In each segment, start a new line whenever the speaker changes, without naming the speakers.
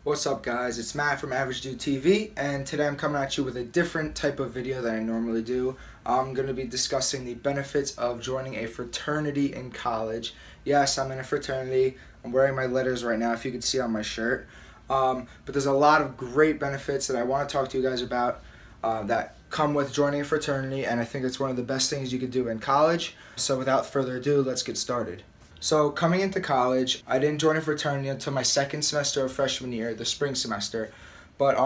What's up guys, it's Matt from Average Dude TV, and today I'm coming at you with a different type of video than I normally do. I'm going to be discussing the benefits of joining a fraternity in college. Yes, I'm in a fraternity. I'm wearing my letters right now, if you can see on my shirt. But there's a lot of great benefits that I want to talk to you guys about that come with joining a fraternity, and I think it's one of the best things you could do in college. So without further ado, let's get started. So coming into college, I didn't join a fraternity until my second semester of freshman year, the spring semester. But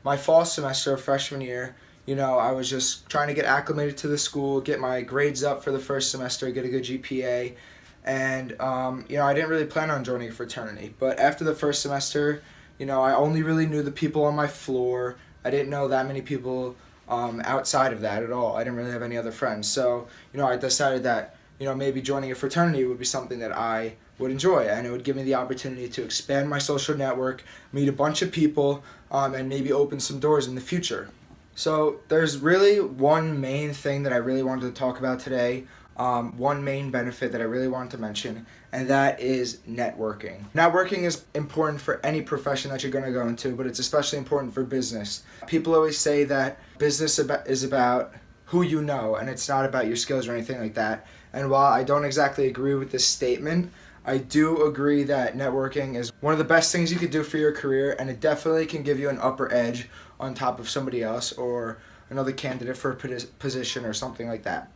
my fall semester of freshman year, I was just trying to get acclimated to the school, get my grades up for the first semester, get a good GPA. And, I didn't really plan on joining a fraternity. But after the first semester, I only really knew the people on my floor. I didn't know that many people outside of that at all. I didn't really have any other friends. So, I decided that maybe joining a fraternity would be something that I would enjoy, and it would give me the opportunity to expand my social network, meet a bunch of people, and maybe open some doors in the future. So there's really one main thing that I really wanted to talk about today, one main benefit that I really wanted to mention, and that is networking. Networking is important for any profession that you're going to go into, but it's especially important for business. People always say that business is about who you know, and it's not about your skills or anything like that. And while I don't exactly agree with this statement, I do agree that networking is one of the best things you could do for your career, and it definitely can give you an upper edge on top of somebody else or another candidate for a position or something like that.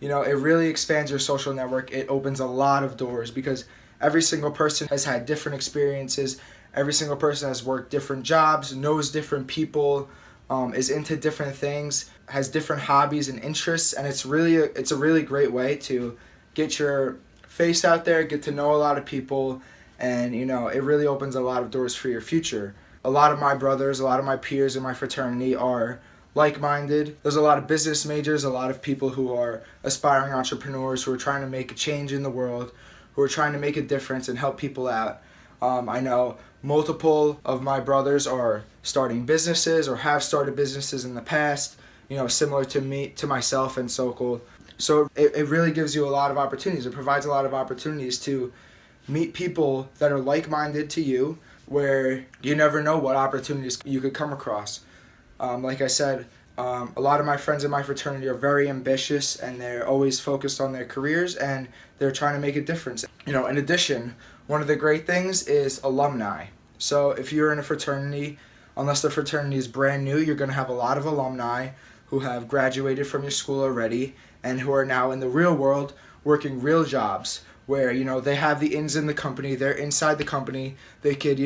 It really expands your social network. It opens a lot of doors because every single person has had different experiences. Every single person has worked different jobs, knows different people, is into different things, has different hobbies and interests, and it's a really great way to get your face out there, get to know a lot of people, and it really opens a lot of doors for your future. A lot of my brothers, a lot of my peers in my fraternity are like-minded. There's a lot of business majors, a lot of people who are aspiring entrepreneurs who are trying to make a change in the world, who are trying to make a difference and help people out. I know multiple of my brothers are starting businesses or have started businesses in the past, similar to myself and Sokol. So it really gives you a lot of opportunities. It provides a lot of opportunities to meet people that are like-minded to you, where you never know what opportunities you could come across. Like I said, a lot of my friends in my fraternity are very ambitious, and they're always focused on their careers, and they're trying to make a difference. In addition, one of the great things is alumni. So if you're in a fraternity, unless the fraternity is brand new, you're going to have a lot of alumni who have graduated from your school already and who are now in the real world working real jobs where, they have the ins in the company, they're inside the company, they could,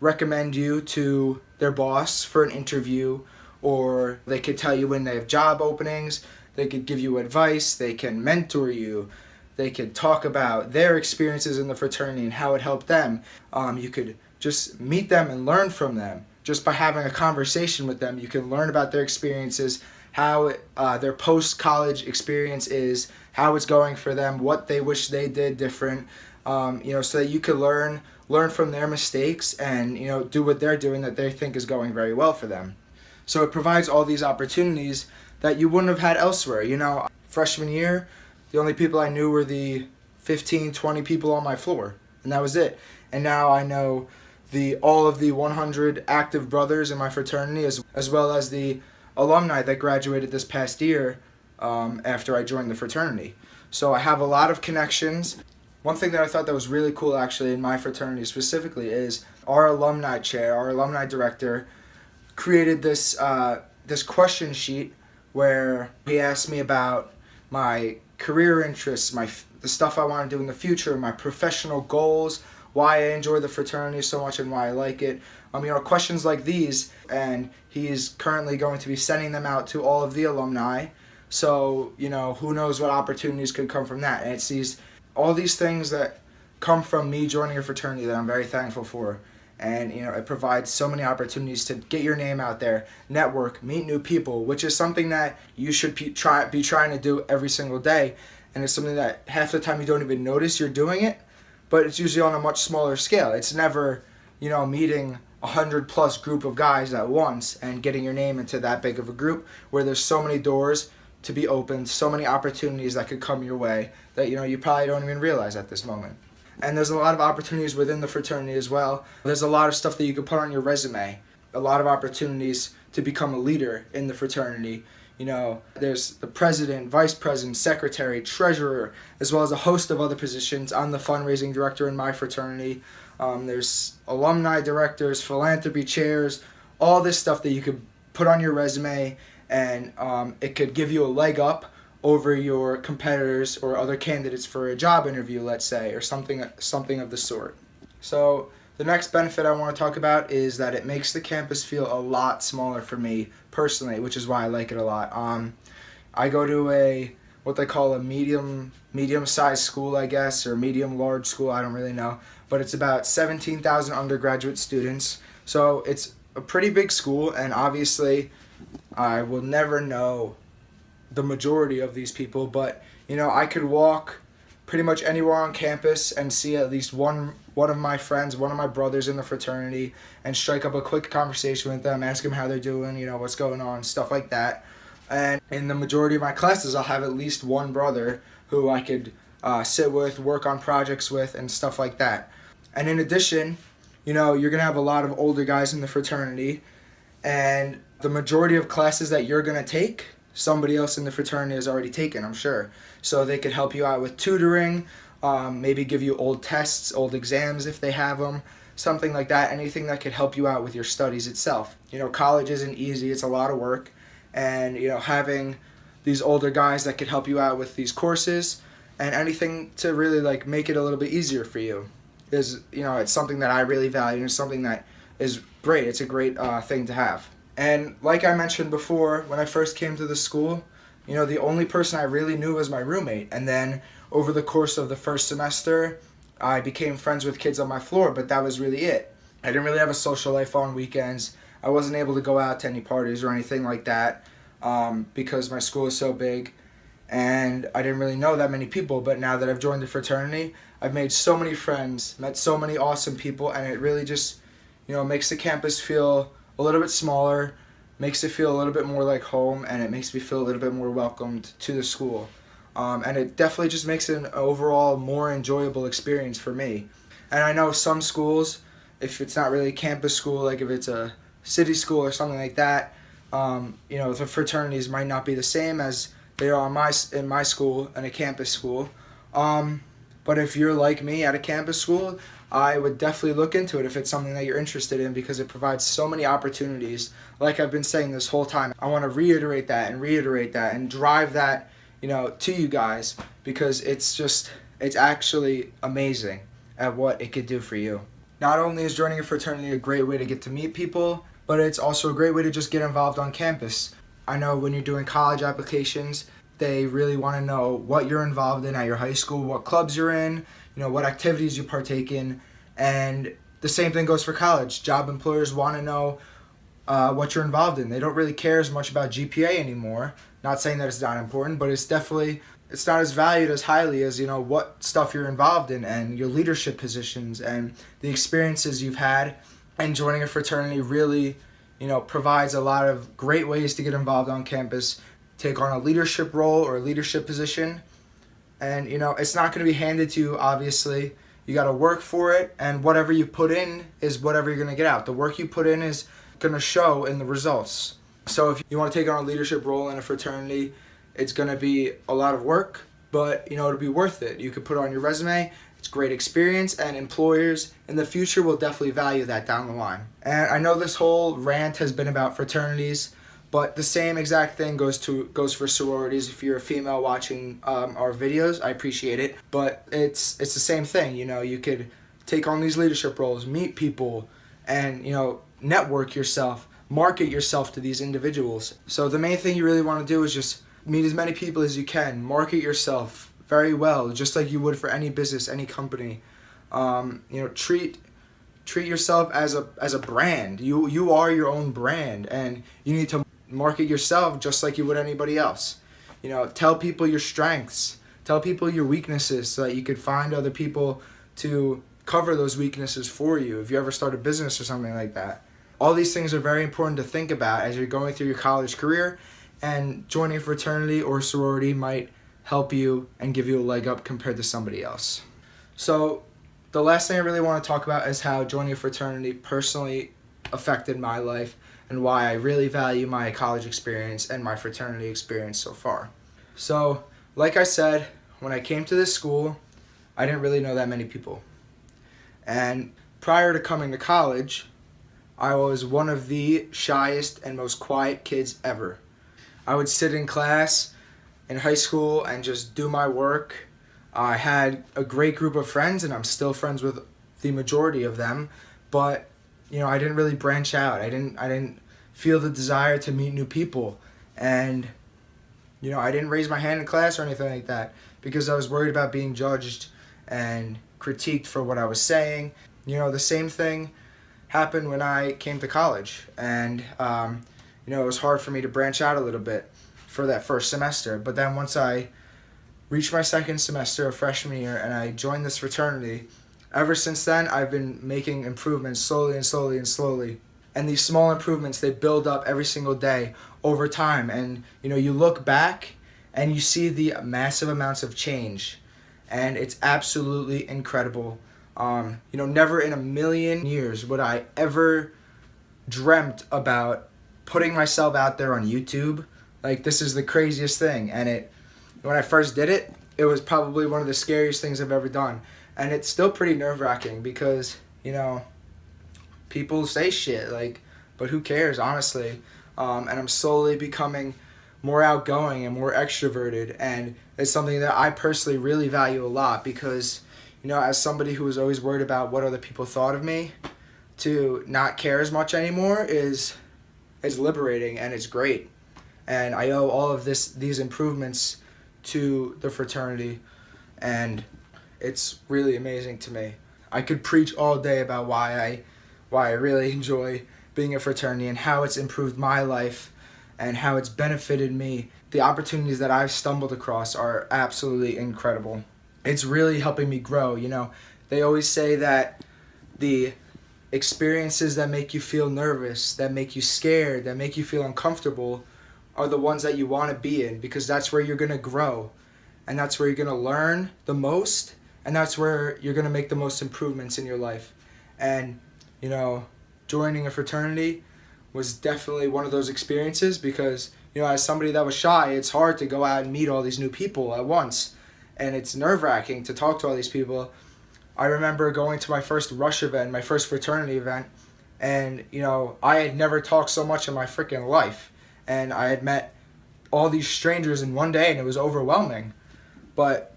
recommend you to their boss for an interview, or they could tell you when they have job openings, they could give you advice, they can mentor you, they could talk about their experiences in the fraternity and how it helped them. You could just meet them and learn from them. Just by having a conversation with them, you can learn about their experiences, how their post-college experience is, how it's going for them, what they wish they did different, so that you could learn from their mistakes and, do what they're doing that they think is going very well for them. So it provides all these opportunities that you wouldn't have had elsewhere. Freshman year, the only people I knew were the 15, 20 people on my floor, and that was it. And now I know all of the 100 active brothers in my fraternity, as well as the alumni that graduated this past year after I joined the fraternity. So I have a lot of connections. One thing that I thought that was really cool actually in my fraternity specifically is our alumni chair, our alumni director, created this question sheet where he asked me about my career interests, the stuff I want to do in the future, my professional goals, why I enjoy the fraternity so much and why I like it. Questions like these, and he's currently going to be sending them out to all of the alumni. So, who knows what opportunities could come from that. And it's all these things that come from me joining a fraternity that I'm very thankful for. And, it provides so many opportunities to get your name out there, network, meet new people, which is something that you should be trying to do every single day. And it's something that half the time you don't even notice you're doing it, but it's usually on a much smaller scale. It's never, meeting 100+ group of guys at once and getting your name into that big of a group where there's so many doors to be opened, so many opportunities that could come your way that, you probably don't even realize at this moment. And there's a lot of opportunities within the fraternity as well. There's a lot of stuff that you can put on your resume, a lot of opportunities to become a leader in the fraternity. There's the president, vice president, secretary, treasurer, as well as a host of other positions. I'm the fundraising director in my fraternity. There's alumni directors, philanthropy chairs, all this stuff that you could put on your resume, and it could give you a leg up over your competitors or other candidates for a job interview, let's say, or something of the sort. So the next benefit I want to talk about is that it makes the campus feel a lot smaller for me personally, which is why I like it a lot. I go to what they call a medium-sized school, I guess, or medium-large school, I don't really know, but it's about 17,000 undergraduate students. So it's a pretty big school, and obviously I will never know the majority of these people, but I could walk pretty much anywhere on campus and see at least one of my friends, one of my brothers in the fraternity, and strike up a quick conversation with them, ask them how they're doing, what's going on, stuff like that. And in the majority of my classes, I'll have at least one brother who I could sit with, work on projects with, and stuff like that. And in addition, you're going to have a lot of older guys in the fraternity, and the majority of classes that you're going to take, somebody else in the fraternity has already taken, I'm sure. So they could help you out with tutoring, maybe give you old tests, old exams if they have them, something like that, anything that could help you out with your studies itself. College isn't easy, it's a lot of work, and having these older guys that could help you out with these courses and anything to really make it a little bit easier for you is, it's something that I really value, and it's something that is great. It's a great thing to have. And like I mentioned before, when I first came to the school, the only person I really knew was my roommate. And then over the course of the first semester, I became friends with kids on my floor, but that was really it. I didn't really have a social life on weekends. I wasn't able to go out to any parties or anything like that because my school is so big, and I didn't really know that many people. But now that I've joined the fraternity, I've made so many friends, met so many awesome people, and it really just, makes the campus feel a little bit smaller, makes it feel a little bit more like home, and it makes me feel a little bit more welcomed to the school. And it definitely just makes it an overall more enjoyable experience for me. And I know some schools, if it's not really a campus school, like if it's a city school or something like that, the fraternities might not be the same as they are in my school, in a campus school. But if you're like me at a campus school, I would definitely look into it if it's something that you're interested in, because it provides so many opportunities. Like I've been saying this whole time, I want to reiterate that and drive that, to you guys, because it's actually amazing at what it could do for you. Not only is joining a fraternity a great way to get to meet people, but it's also a great way to just get involved on campus. I know when you're doing college applications, they really want to know what you're involved in at your high school, what clubs you're in, what activities you partake in. And the same thing goes for college. Job employers want to know what you're involved in. They don't really care as much about GPA anymore. Not saying that it's not important, but it's not as valued as highly as, what stuff you're involved in and your leadership positions and the experiences you've had. And joining a fraternity really, provides a lot of great ways to get involved on campus, take on a leadership role or a leadership position. And, it's not going to be handed to you, obviously. You got to work for it, and whatever you put in is whatever you're going to get out. The work you put in is going to show in the results. So if you want to take on a leadership role in a fraternity, it's going to be a lot of work, but, it'll be worth it. You could put it on your resume. It's great experience, and employers in the future will definitely value that down the line. And I know this whole rant has been about fraternities, but the same exact thing goes for sororities. If you're a female watching our videos, I appreciate it. But it's the same thing. You could take on these leadership roles, meet people, and network yourself, market yourself to these individuals. So the main thing you really want to do is just meet as many people as you can, market yourself very well, just like you would for any business, any company. Treat yourself as a brand. You are your own brand, and you need to market yourself just like you would anybody else. Tell people your strengths, tell people your weaknesses, so that you could find other people to cover those weaknesses for you if you ever start a business or something like that. All these things are very important to think about as you're going through your college career, and joining a fraternity or sorority might help you and give you a leg up compared to somebody else. So the last thing I really want to talk about is how joining a fraternity personally affected my life and why I really value my college experience and my fraternity experience so far. So, like I said, when I came to this school, I didn't really know that many people. And prior to coming to college, I was one of the shyest and most quiet kids ever. I would sit in class in high school and just do my work. I had a great group of friends, and I'm still friends with the majority of them, but I didn't really branch out. I didn't feel the desire to meet new people, and I didn't raise my hand in class or anything like that because I was worried about being judged and critiqued for what I was saying. The same thing happened when I came to college, and it was hard for me to branch out a little bit for that first semester. But then once I reached my second semester of freshman year and I joined this fraternity, ever since then I've been making improvements slowly and slowly and slowly. And these small improvements, they build up every single day over time. And you look back and you see the massive amounts of change, and it's absolutely incredible. Never in a million years would I ever dreamt about putting myself out there on YouTube. Like, this is the craziest thing. And when I first did it, it was probably one of the scariest things I've ever done. And it's still pretty nerve-wracking because, people say shit, but who cares, honestly? And I'm slowly becoming more outgoing and more extroverted. And it's something that I personally really value a lot because, as somebody who was always worried about what other people thought of me, to not care as much anymore is liberating, and it's great. And I owe all of these improvements to the fraternity, and it's really amazing to me. I could preach all day about why I really enjoy being a fraternity and how it's improved my life and how it's benefited me. The opportunities that I've stumbled across are absolutely incredible. It's really helping me grow. They always say that the experiences that make you feel nervous, that make you scared, that make you feel uncomfortable are the ones that you want to be in, because that's where you're going to grow, and that's where you're going to learn the most, and that's where you're going to make the most improvements in your life. And joining a fraternity was definitely one of those experiences because as somebody that was shy, it's hard to go out and meet all these new people at once, and it's nerve-wracking to talk to all these people. I remember going to my first Rush event, my first fraternity event, and I had never talked so much in my freaking life. And I had met all these strangers in one day, and it was overwhelming. But,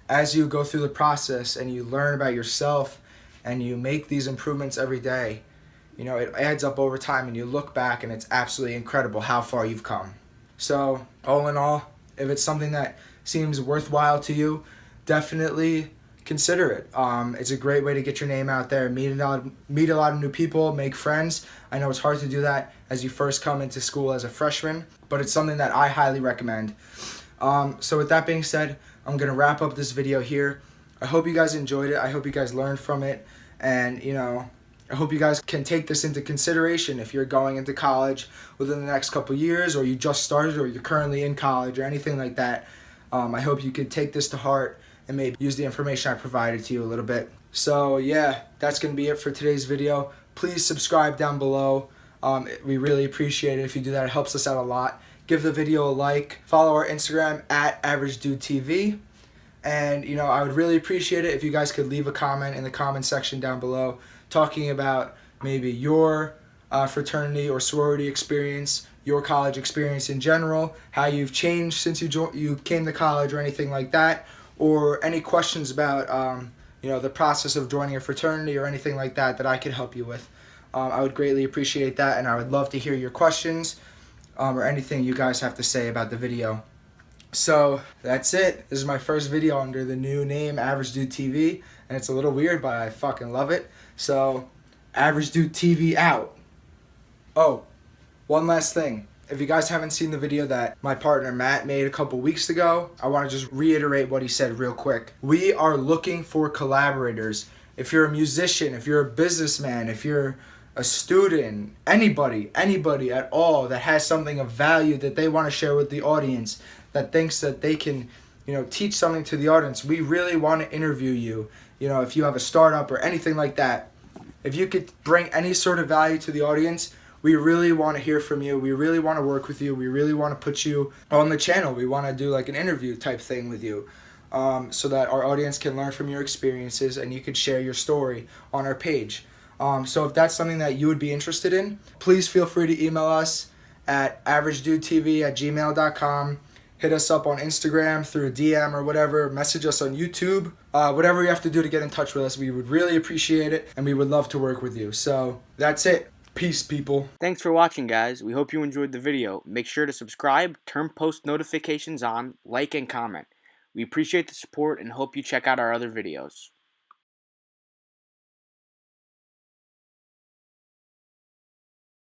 as you go through the process and you learn about yourself and you make these improvements every day, it adds up over time, and you look back and it's absolutely incredible how far you've come. So, all in all, if it's something that seems worthwhile to you, definitely consider it. It's a great way to get your name out there, meet a lot of new people, make friends. I know it's hard to do that as you first come into school as a freshman, but it's something that I highly recommend. So with that being said, I'm going to wrap up this video here. I hope you guys enjoyed it. I hope you guys learned from it. And, I hope you guys can take this into consideration if you're going into college within the next couple years, or you just started, or you're currently in college, or anything like that. I hope you could take this to heart and maybe use the information I provided to you a little bit. So yeah, that's going to be it for today's video. Please subscribe down below. We really appreciate it if you do that. It helps us out a lot. Give the video a like. Follow our Instagram at AverageDudeTV. And, I would really appreciate it if you guys could leave a comment in the comment section down below talking about maybe your fraternity or sorority experience, your college experience in general, how you've changed since you came to college or anything like that, or any questions about the process of joining a fraternity or anything like that that I could help you with. I would greatly appreciate that, and I would love to hear your questions or anything you guys have to say about the video. So that's it. This is my first video under the new name Average Dude TV, and it's a little weird, but I fucking love it. So Average Dude TV out. Oh, one last thing. If you guys haven't seen the video that my partner Matt made a couple weeks ago, I want to just reiterate what he said real quick. We are looking for collaborators. If you're a musician, if you're a businessman, if you're a student, anybody at all that has something of value that they want to share with the audience, that thinks that they can teach something to the audience. We really want to interview you. If you have a startup or anything like that, if you could bring any sort of value to the audience, we really want to hear from you. We really want to work with you. We really want to put you on the channel. We want to do like an interview type thing with you, so that our audience can learn from your experiences and you could share your story on our page. So if that's something that you would be interested in, please feel free to email us at averagedudetv@gmail.com. Hit us up on Instagram through a DM or whatever. Message us on YouTube. Whatever you have to do to get in touch with us, we would really appreciate it, and we would love to work with you. So that's it. Peace, people.
Thanks for watching, guys. We hope you enjoyed the video. Make sure to subscribe, turn post notifications on, like, and comment. We appreciate the support and hope you check out our other videos.